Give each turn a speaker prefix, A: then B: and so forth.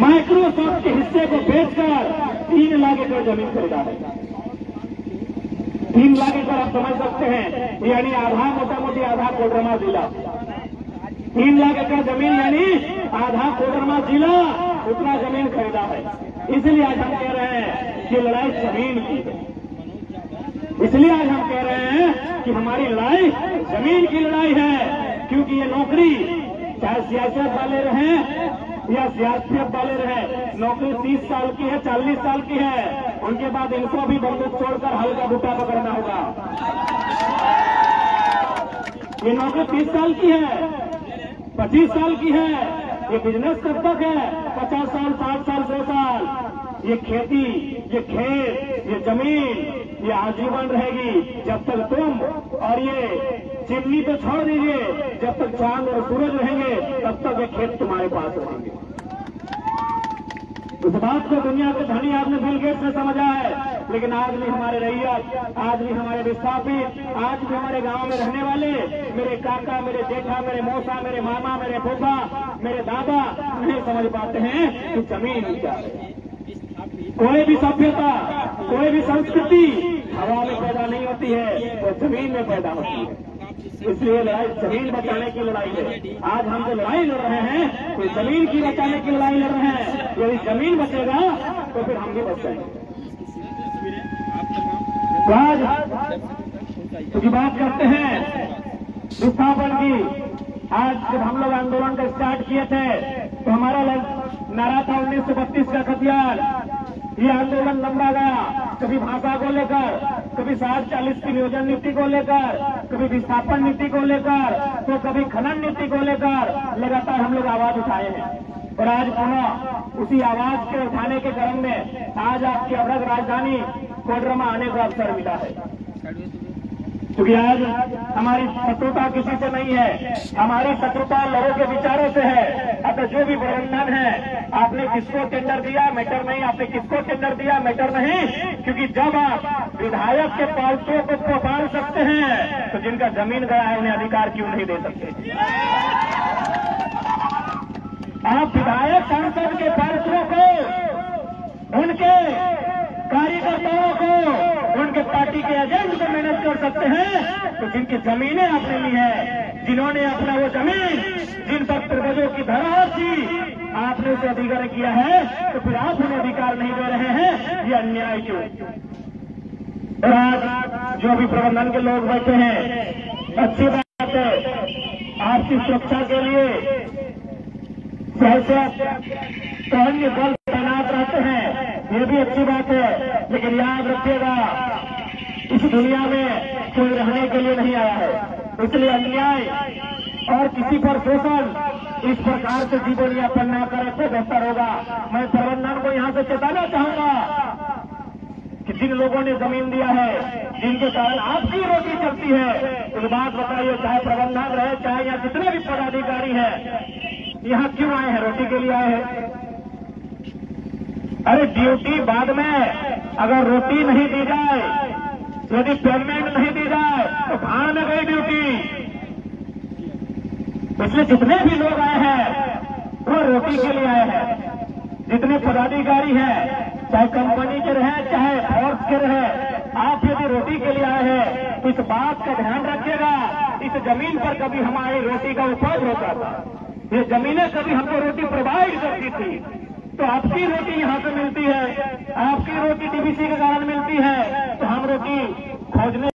A: Microsoft के हिस्से को बेचकर 3 लाख एकड़ जमीन खरीदा है। 3 लाख एकड़ आप समझ सकते हैं, यानी आधा, मोटा मोटी आधा कोडरमा जिला। 3 लाख एकड़ जमीन यानी आधा कोडरमा जिला उतना जमीन खरीदा है। इसलिए आज हम कह रहे हैं कि लड़ाई जमीन की है। इसलिए आज हम कह रहे हैं कि हमारी लड़ाई जमीन की लड़ाई है, क्योंकि ये नौकरी चाहे सियासत वाले रहे या सियासत वाले रहे, नौकरी 30 साल की है, 40 साल की है, उनके बाद इनको भी बंदूक छोड़कर हल्का बूटा पकड़ना होगा। ये नौकरी 30 साल की है, 25 साल की है, ये बिजनेस कब तक है? 50 साल, 60 साल, 100 साल। ये खेती, ये खेत, ये जमीन ये आजीवन रहेगी। जब तक तुम और ये चिमनी तो छोड़ दीजिए, जब तक चांद और सूरज रहेंगे तब तक ये खेत तुम्हारे पास रहेंगे। उस बात को दुनिया के धनी आपने बिल गेट्स ने समझा है, लेकिन आज भी हमारे रैयत, आज भी हमारे विस्थापित, आज भी हमारे गांव में रहने वाले मेरे काका, मेरे जेठा, मेरे मौसा, मेरे मामा, मेरे फूफा, मेरे दादा नहीं समझ पाते हैं कि जमीन क्या है। कोई भी सभ्यता, कोई भी संस्कृति हवा में पैदा नहीं होती है, वो जमीन में पैदा होती है। इसलिए लड़ाई जमीन बचाने की लड़ाई है। आज हम जो लड़ाई लड़ रहे हैं तो जमीन की बचाने की लड़ाई लड़ रहे हैं। यदि जमीन बचेगा तो फिर हम भी बच जाएंगे। तो आज क्योंकि बात करते हैं विस्थापन की, आज जब हम लोग आंदोलन का स्टार्ट किए थे तो हमारा नारा था 1932 का खतियार। ये आंदोलन लंबा गया, कभी भाषा को लेकर, कभी 60-40 की नियोजन नीति को लेकर, कभी विस्थापन नीति को लेकर, तो कभी खनन नीति को लेकर लगातार हम लोग आवाज उठाए हैं। और आज पुनः उसी आवाज के उठाने के क्रम में आज आपकी अवध राजधानी कोडरमा आने का अवसर मिला है। क्योंकि आज हमारी शत्रुता किसी से नहीं है, हमारी शत्रुता लोगों के विचारों से है। अतः जो भी प्रबंधन है, आपने किसको टेंडर दिया मैटर नहीं, आपने किसको टेंडर दिया मैटर नहीं, क्योंकि जब आप विधायक के पालतुओं को पाल सकते हैं तो जिनका जमीन गया है उन्हें अधिकार क्यों नहीं दे सकते? आप विधायक सांसद के पालतुओं को, उनके कार्यकर्ताओं को, उनके पार्टी के एजेंट को मैनेज कर सकते हैं, तो जिनकी जमीनें आपने ली है, जिन्होंने अपना वो जमीन, जिन पर पूर्वजों की धरोहर थी, आपने उसे अधिग्रहण किया है, तो फिर आप उन्हें अधिकार नहीं दे रहे हैं, ये अन्याय क्यों? और आज जो भी प्रबंधन के लोग बैठे हैं, अच्छी बात है, आपकी सुरक्षा के लिए सैन्य बल तैनात रहते हैं, ये भी अच्छी बात है। लेकिन याद रखिएगा, इस दुनिया में कोई रहने के लिए नहीं आया है। इसलिए अन्याय और किसी पर शोषण इस प्रकार से जीवन यापन न करे तो बेहतर होगा। मैं प्रबंधन को यहाँ से चेताना चाहूंगा कि जिन लोगों ने जमीन दिया है, जिनके कारण आपकी रोटी चलती है, एक बात बताइए, चाहे प्रबंधन रहे, चाहे यहाँ जितने भी पदाधिकारी हैं, यहाँ क्यों आए हैं? रोटी के लिए आए हैं। अरे ड्यूटी बाद में, अगर रोटी नहीं दी जाए, यदि पेमेंट नहीं दी जाए तो भाड़ में गई ड्यूटी। इसलिए जितने भी लोग आए हैं वो रोटी के लिए आए हैं। जितने पदाधिकारी हैं, चाहे कंपनी के रहे, चाहे फोर्स के रहे, आप यदि रोटी के लिए आए हैं तो इस बात का ध्यान रखिएगा, इस जमीन पर कभी हमारी रोटी का उपज होता था, ये जमीनें कभी हमको रोटी प्रोवाइड करती थी। तो आपकी रोटी यहाँ से मिलती है, आपकी रोटी डीवीसी के कारण मिलती है, तो हम रोटी खोजने